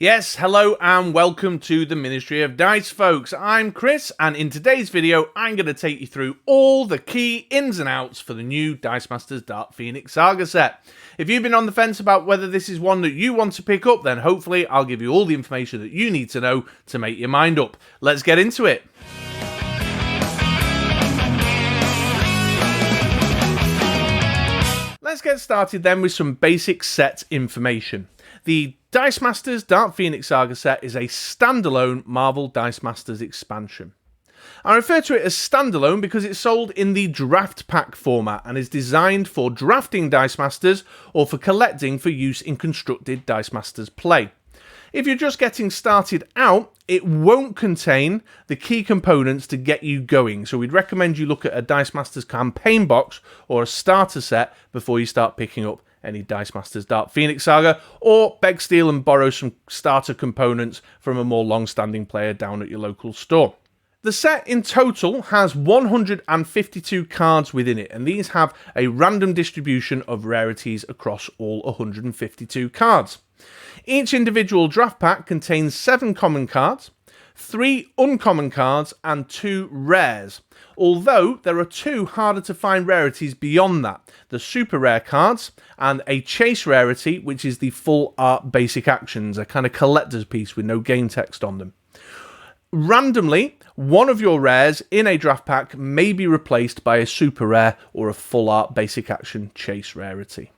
Yes, hello and welcome to the Ministry of Dice, folks. I'm Chris, and in today's video, I'm going to take you through all the key ins and outs for the new Dice Masters Dark Phoenix Saga set. If you've been on the fence about whether this is one that you want to pick up, then hopefully I'll give you all the information that you need to know to make your mind up. Let's get into it. Let's get started then with some basic set information. The Dice Masters Dark Phoenix Saga set is a standalone Marvel Dice Masters expansion. I refer to it as standalone because it's sold in the draft pack format and is designed for drafting Dice Masters or for collecting for use in constructed Dice Masters play. If you're just getting started out, it won't contain the key components to get you going, so we'd recommend you look at a Dice Masters campaign box or a starter set before you start picking up any Dice Masters Dark Phoenix Saga, or beg, steal and borrow some starter components from a more long-standing player down at your local store. The set in total has 152 cards within it, and these have a random distribution of rarities across all 152 cards. Each individual draft pack contains 7 common cards, 3 uncommon cards and 2 rares, although there are 2 harder to find rarities beyond that, the super rare cards and a chase rarity, which is the full art basic actions, a kind of collector's piece with no game text on them. Randomly, one of your rares in a draft pack may be replaced by a super rare or a full art basic action chase rarity.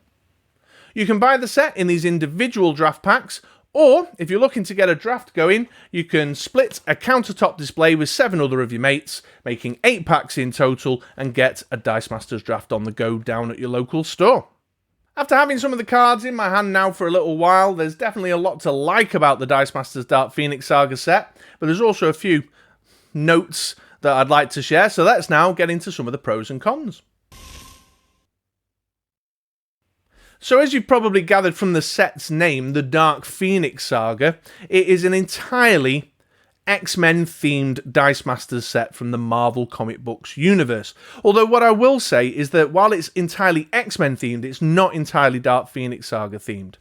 You can buy the set in these individual draft packs, or if you're looking to get a draft going, you can split a countertop display with 7 other of your mates, making 8 packs in total, and get a Dice Masters draft on the go down at your local store. After having some of the cards in my hand now for a little while, there's definitely a lot to like about the Dice Masters Dark Phoenix Saga set, but there's also a few notes that I'd like to share, so let's now get into some of the pros and cons. So as you've probably gathered from the set's name, the Dark Phoenix Saga, it is an entirely X-Men themed Dice Masters set from the Marvel comic books universe. Although what I will say is that while it's entirely X-Men themed, it's not entirely Dark Phoenix Saga themed.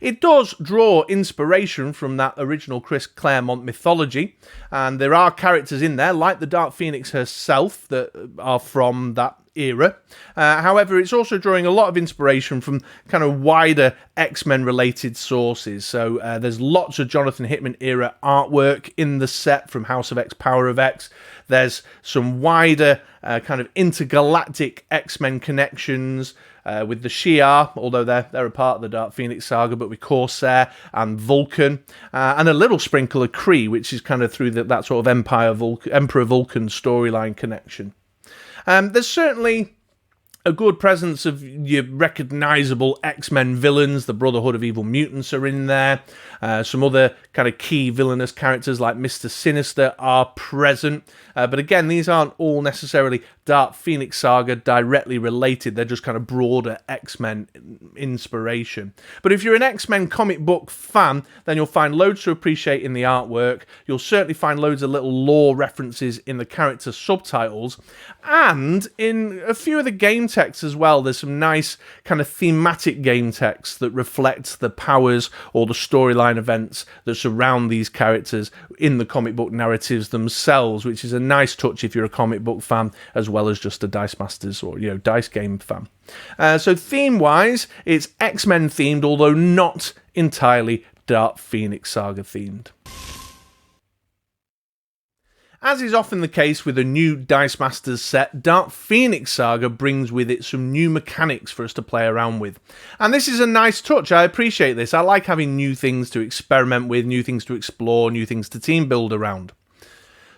It does draw inspiration from that original Chris Claremont mythology, and there are characters in there, like the Dark Phoenix herself, that are from that era. However, it's also drawing a lot of inspiration from kind of wider X-Men related sources. So there's lots of Jonathan Hickman era artwork in the set from House of X, Power of X. There's some wider kind of intergalactic X-Men connections with the Shi'ar, although they're a part of the Dark Phoenix Saga, but with Corsair and Vulcan, and a little sprinkle of Kree, which is kind of through that sort of Emperor Vulcan storyline connection. There's certainly a good presence of your recognisable X-Men villains. The Brotherhood of Evil Mutants are in there. Some other kind of key villainous characters like Mr. Sinister are present. But again, these aren't all necessarily Dark Phoenix Saga directly related. They're just kind of broader X-Men inspiration. But if you're an X-Men comic book fan, then you'll find loads to appreciate in the artwork. You'll certainly find loads of little lore references in the character subtitles. And in a few of the game text as well, there's some nice kind of thematic game text that reflects the powers or the storyline events that surround these characters in the comic book narratives themselves, which is a nice touch if you're a comic book fan as well as just a Dice Masters or dice game fan. So theme-wise, it's X-Men themed, although not entirely Dark Phoenix Saga themed. As is often the case with a new Dice Masters set, Dark Phoenix Saga brings with it some new mechanics for us to play around with. And this is a nice touch, I appreciate this. I like having new things to experiment with, new things to explore, new things to team build around.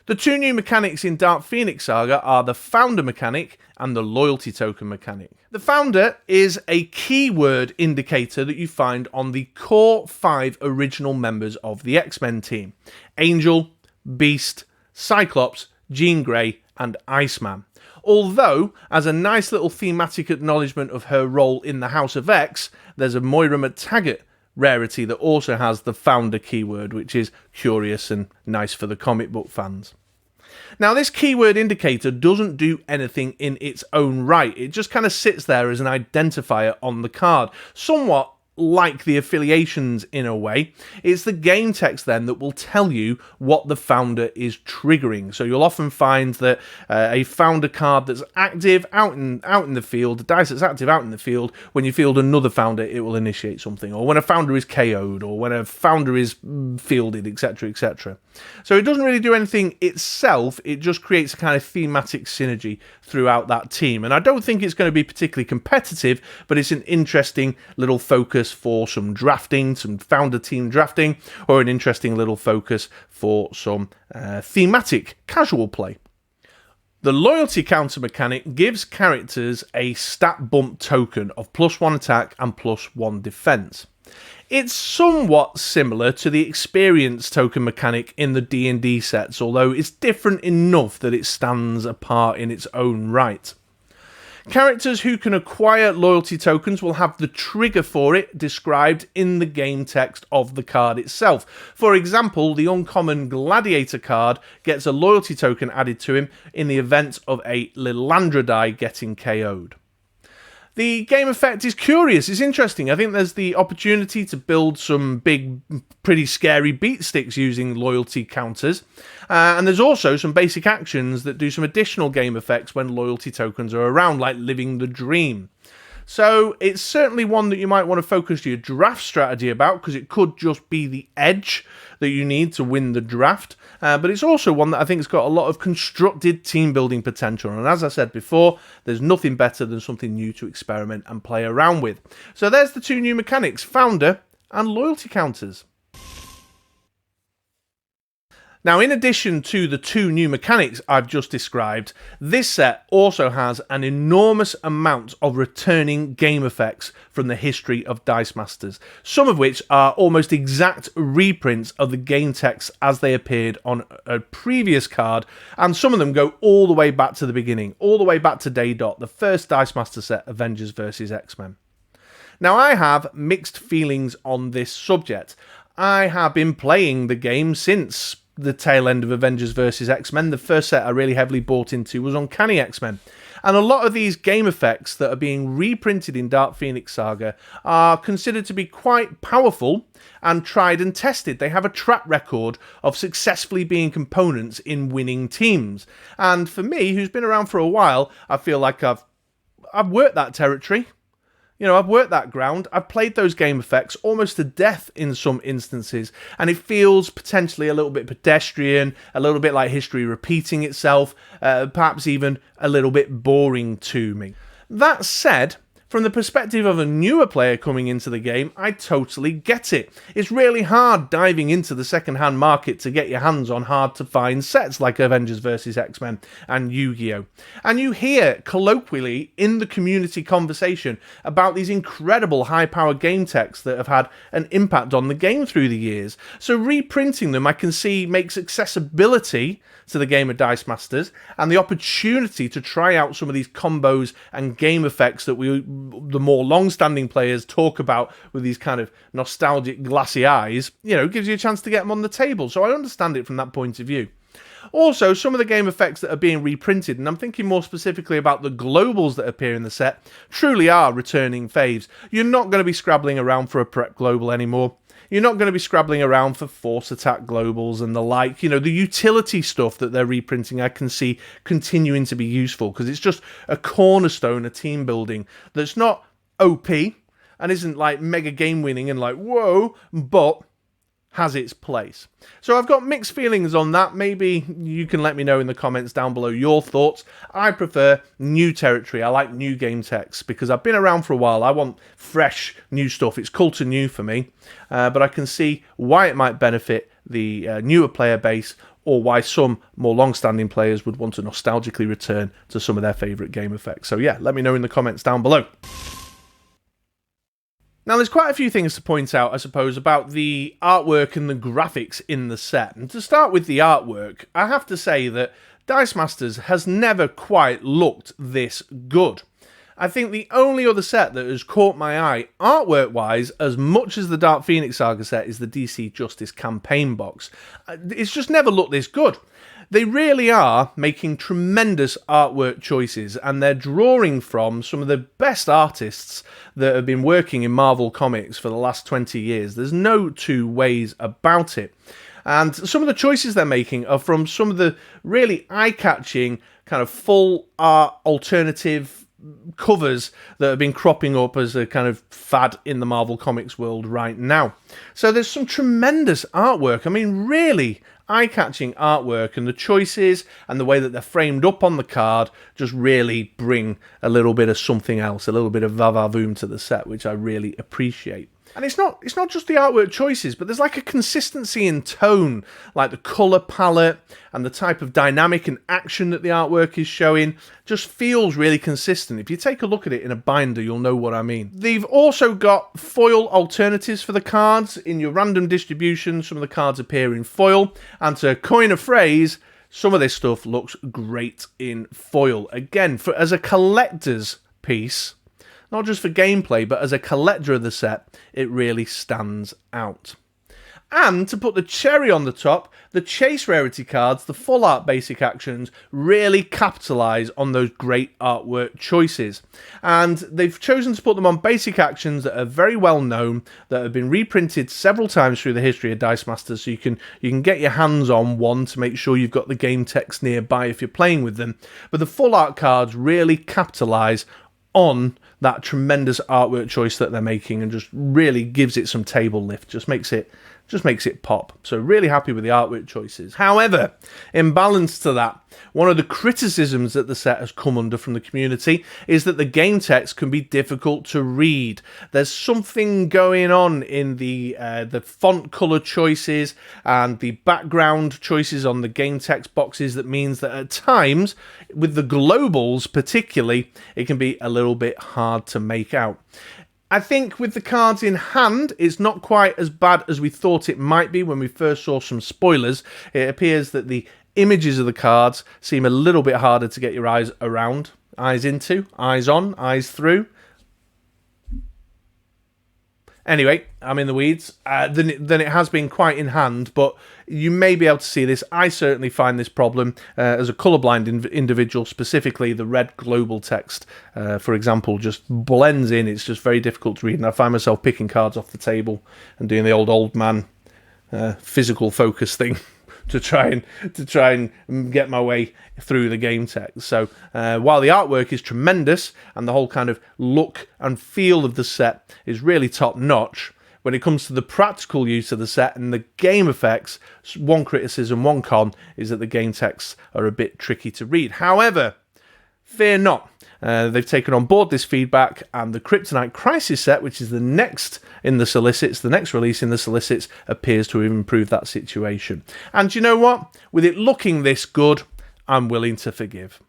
The 2 new mechanics in Dark Phoenix Saga are the Founder mechanic and the Loyalty Token mechanic. The Founder is a keyword indicator that you find on the core 5 original members of the X-Men team: Angel, Beast, Cyclops, Jean Grey and Iceman. Although, as a nice little thematic acknowledgement of her role in the House of X, there's a Moira McTaggart rarity that also has the Founder keyword, which is curious and nice for the comic book fans. Now, this keyword indicator doesn't do anything in its own right. It just kind of sits there as an identifier on the card, somewhat like the affiliations in a way. It's the game text then that will tell you what the founder is triggering. So you'll often find that a founder card that's active out in the field, the dice that's active out in the field, when you field another founder, it will initiate something. Or when a founder is KO'd, or when a founder is fielded, etc., etc. So it doesn't really do anything itself, it just creates a kind of thematic synergy throughout that team. And I don't think it's going to be particularly competitive, but it's an interesting little focus for some drafting, some founder team drafting, or an interesting little focus for some thematic casual play. The loyalty counter mechanic gives characters a stat bump token of +1 attack and +1 defense. It's somewhat similar to the experience token mechanic in the D&D sets, although it's different enough that it stands apart in its own right. Characters who can acquire loyalty tokens will have the trigger for it described in the game text of the card itself. For example, the uncommon Gladiator card gets a loyalty token added to him in the event of a Lilandra die getting KO'd. The game effect is curious, it's interesting. I think there's the opportunity to build some big, pretty scary beat sticks using loyalty counters. And there's also some basic actions that do some additional game effects when loyalty tokens are around, like Living the Dream. So it's certainly one that you might want to focus your draft strategy about, because it could just be the edge that you need to win the draft. But it's also one that I think has got a lot of constructed team building potential. And as I said before, there's nothing better than something new to experiment and play around with. So there's the two new mechanics, Founder and loyalty counters. Now, in addition to the two new mechanics I've just described, this set also has an enormous amount of returning game effects from the history of Dice Masters, some of which are almost exact reprints of the game text as they appeared on a previous card, and some of them go all the way back to the beginning, all the way back to Day Dot, the first Dice Master set, Avengers vs. X-Men. Now, I have mixed feelings on this subject. I have been playing the game since the tail end of Avengers vs. X-Men. The first set I really heavily bought into was Uncanny X-Men. And a lot of these game effects that are being reprinted in Dark Phoenix Saga are considered to be quite powerful and tried and tested. They have a track record of successfully being components in winning teams. And for me, who's been around for a while, I feel like I've worked that territory. You know, I've worked that ground. I've played those game effects almost to death in some instances, and it feels potentially a little bit pedestrian, a little bit like history repeating itself, perhaps even a little bit boring to me. That said, from the perspective of a newer player coming into the game, I totally get it. It's really hard diving into the second-hand market to get your hands on hard-to-find sets like Avengers vs. X-Men and Yu-Gi-Oh! And you hear colloquially in the community conversation about these incredible high-power game texts that have had an impact on the game through the years. So reprinting them, I can see, makes accessibility to the game of Dice Masters and the opportunity to try out some of these combos and game effects that the more long-standing players talk about with these kind of nostalgic glassy eyes, you know, gives you a chance to get them on the table. So I understand it from that point of view. Also, some of the game effects that are being reprinted, and I'm thinking more specifically about the globals that appear in the set, truly are returning faves. You're not going to be scrabbling around for a prep global anymore. You're not going to be scrabbling around for force attack globals and the like. You know, the utility stuff that they're reprinting, I can see continuing to be useful because it's just a cornerstone of team building that's not OP and isn't like mega game winning and like, whoa, but has its place. So I've got mixed feelings on that. Maybe you can let me know in the comments down below your thoughts. I prefer new territory. I like new game texts because I've been around for a while. I want fresh new stuff. It's cool to new for me, but I can see why it might benefit the newer player base, or why some more long-standing players would want to nostalgically return to some of their favourite game effects. So yeah, let me know in the comments down below. Now, there's quite a few things to point out, I suppose, about the artwork and the graphics in the set. And to start with the artwork, I have to say that Dice Masters has never quite looked this good. I think the only other set that has caught my eye, artwork-wise, as much as the Dark Phoenix Saga set, is the DC Justice campaign box. It's just never looked this good. They really are making tremendous artwork choices, and they're drawing from some of the best artists that have been working in Marvel Comics for the last 20 years. There's no two ways about it. And some of the choices they're making are from some of the really eye-catching kind of full art alternative covers that have been cropping up as a kind of fad in the Marvel Comics world right now. So there's some tremendous artwork. I mean, really eye-catching artwork, and the choices and the way that they're framed up on the card just really bring a little bit of something else, a little bit of va-va-voom to the set, which I really appreciate. And it's not just the artwork choices, but there's like a consistency in tone, like the colour palette and the type of dynamic and action that the artwork is showing just feels really consistent. If you take a look at it in a binder, you'll know what I mean. They've also got foil alternatives for the cards. In your random distribution, some of the cards appear in foil, and to coin a phrase, some of this stuff looks great in foil. Again, as a collector's piece, not just for gameplay, but as a collector of the set, it really stands out. And to put the cherry on the top, the Chase Rarity cards, the full art basic actions, really capitalise on those great artwork choices. And they've chosen to put them on basic actions that are very well known, that have been reprinted several times through the history of Dice Masters, so you can get your hands on one to make sure you've got the game text nearby if you're playing with them. But the full art cards really capitalise on that tremendous artwork choice that they're making, and just really gives it some table lift, just makes it pop. So really happy with the artwork choices. However, in balance to that, one of the criticisms that the set has come under from the community is that the game text can be difficult to read. There's something going on in the font color choices and the background choices on the game text boxes that means that at times, with the globals particularly, it can be a little bit hard to make out. I think with the cards in hand, it's not quite as bad as we thought it might be when we first saw some spoilers. It appears that the images of the cards seem a little bit harder to get your eyes around, eyes into, eyes on, eyes through. Anyway, I'm in the weeds. Then it has been quite in hand, but you may be able to see this. I certainly find this problem as a colourblind individual, specifically the red global text, for example, just blends in. It's just very difficult to read, and I find myself picking cards off the table and doing the old man physical focus thing to try and get my way through the game text. So while the artwork is tremendous and the whole kind of look and feel of the set is really top notch, when it comes to the practical use of the set and the game effects, one criticism, one con, is that the game texts are a bit tricky to read. However, fear not. They've taken on board this feedback, and the Kryptonite Crisis set, which is the next in the solicits, the next release in the solicits, appears to have improved that situation. And you know what? With it looking this good, I'm willing to forgive.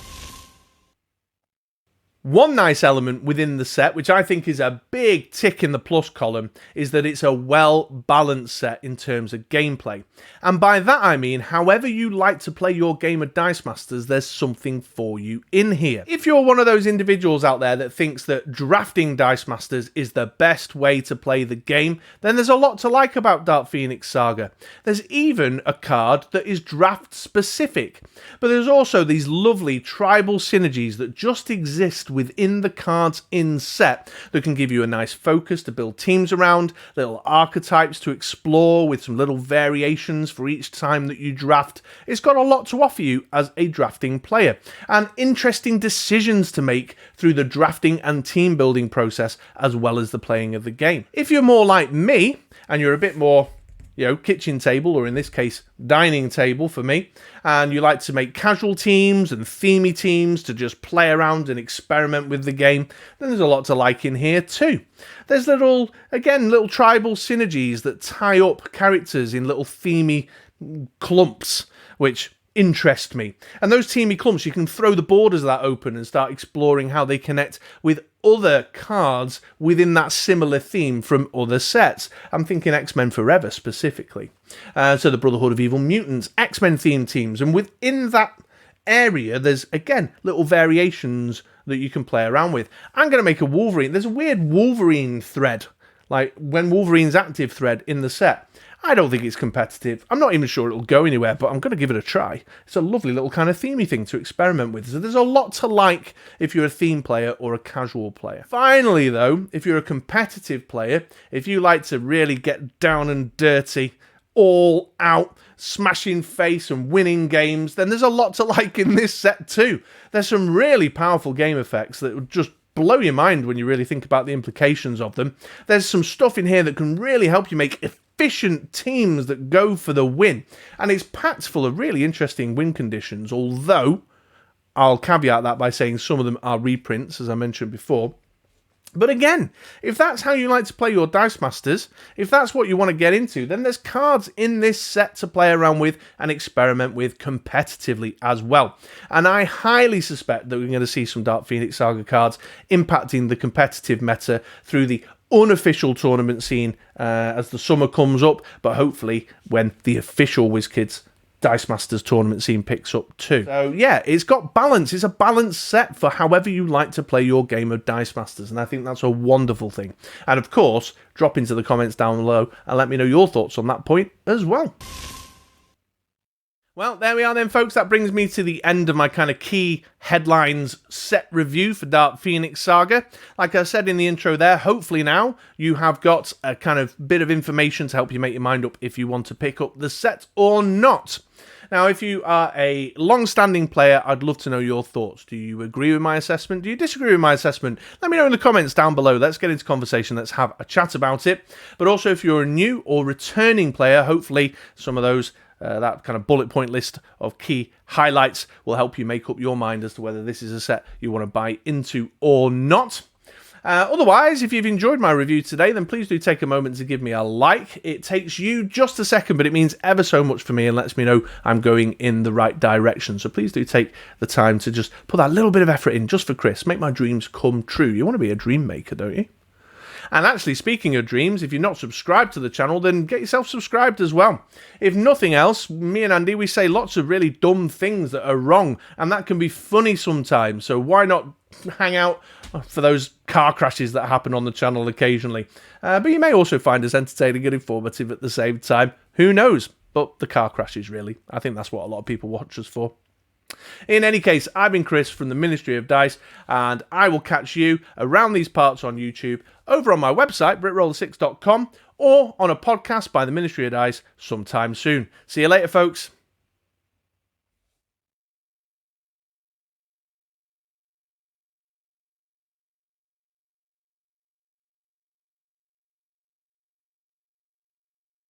One nice element within the set, which I think is a big tick in the plus column, is that it's a well-balanced set in terms of gameplay. And by that I mean, however you like to play your game of Dice Masters, there's something for you in here. If you're one of those individuals out there that thinks that drafting Dice Masters is the best way to play the game, then there's a lot to like about Dark Phoenix Saga. There's even a card that is draft specific, but there's also these lovely tribal synergies that just exist within the cards in set that can give you a nice focus to build teams around, little archetypes to explore with some little variations for each time that you draft. It's got a lot to offer you as a drafting player, and interesting decisions to make through the drafting and team building process, as well as the playing of the game. If you're more like me and you're a bit more kitchen table, or in this case, dining table for me, and you like to make casual teams and themey teams to just play around and experiment with the game, then there's a lot to like in here too. There's little tribal synergies that tie up characters in little themey clumps, which interest me. And those teamy clumps, you can throw the borders of that open and start exploring how they connect with other cards within that similar theme from other sets. I'm thinking X-Men Forever specifically. So the Brotherhood of Evil Mutants, X-Men themed teams, and within that area there's again little variations that you can play around with. I'm going to make a Wolverine. There's a weird Wolverine thread, like when Wolverine's active thread in the set. I don't think it's competitive. I'm not even sure it'll go anywhere, but I'm going to give it a try. It's a lovely little kind of themey thing to experiment with. So there's a lot to like if you're a theme player or a casual player. Finally, though, if you're a competitive player, if you like to really get down and dirty, all out, smashing face and winning games, then there's a lot to like in this set too. There's some really powerful game effects that would just blow your mind when you really think about the implications of them. There's some stuff in here that can really help you make efficient teams that go for the win. And it's packed full of really interesting win conditions, although I'll caveat that by saying some of them are reprints, as I mentioned before. But again, if that's how you like to play your Dice Masters, if that's what you want to get into, then there's cards in this set to play around with and experiment with competitively as well. And I highly suspect that we're going to see some Dark Phoenix Saga cards impacting the competitive meta through the unofficial tournament scene as the summer comes up, but hopefully when the official WizKids Dice Masters tournament scene picks up too. So yeah, it's got balance. It's a balanced set for however you like to play your game of Dice Masters, and I think that's a wonderful thing. And of course, drop into the comments down below and let me know your thoughts on that point as well. Well, there we are then, folks. That brings me to the end of my kind of key headlines set review for Dark Phoenix Saga. Like I said in the intro there, hopefully now you have got a kind of bit of information to help you make your mind up if you want to pick up the set or not. Now, if you are a long-standing player, I'd love to know your thoughts. Do you agree with my assessment? Do you disagree with my assessment? Let me know in the comments down below. Let's get into conversation. Let's have a chat about it. But also, if you're a new or returning player, hopefully some of those that kind of bullet point list of key highlights will help you make up your mind as to whether this is a set you want to buy into or not. Otherwise, if you've enjoyed my review today, then please do take a moment to give me a like. It takes you just a second, but it means ever so much for me and lets me know I'm going in the right direction. So please do take the time to just put that little bit of effort in just for Chris. Make my dreams come true. You want to be a dream maker, don't you? And actually, speaking of dreams, if you're not subscribed to the channel, then get yourself subscribed as well. If nothing else, me and Andy, we say lots of really dumb things that are wrong, and that can be funny sometimes. So why not hang out for those car crashes that happen on the channel occasionally? But you may also find us entertaining and informative at the same time. Who knows? But the car crashes, really. I think that's what a lot of people watch us for. In any case, I've been Chris from the Ministry of Dice, and I will catch you around these parts on YouTube, over on my website, britroller6.com, or on a podcast by the Ministry of Dice sometime soon. See you later, folks.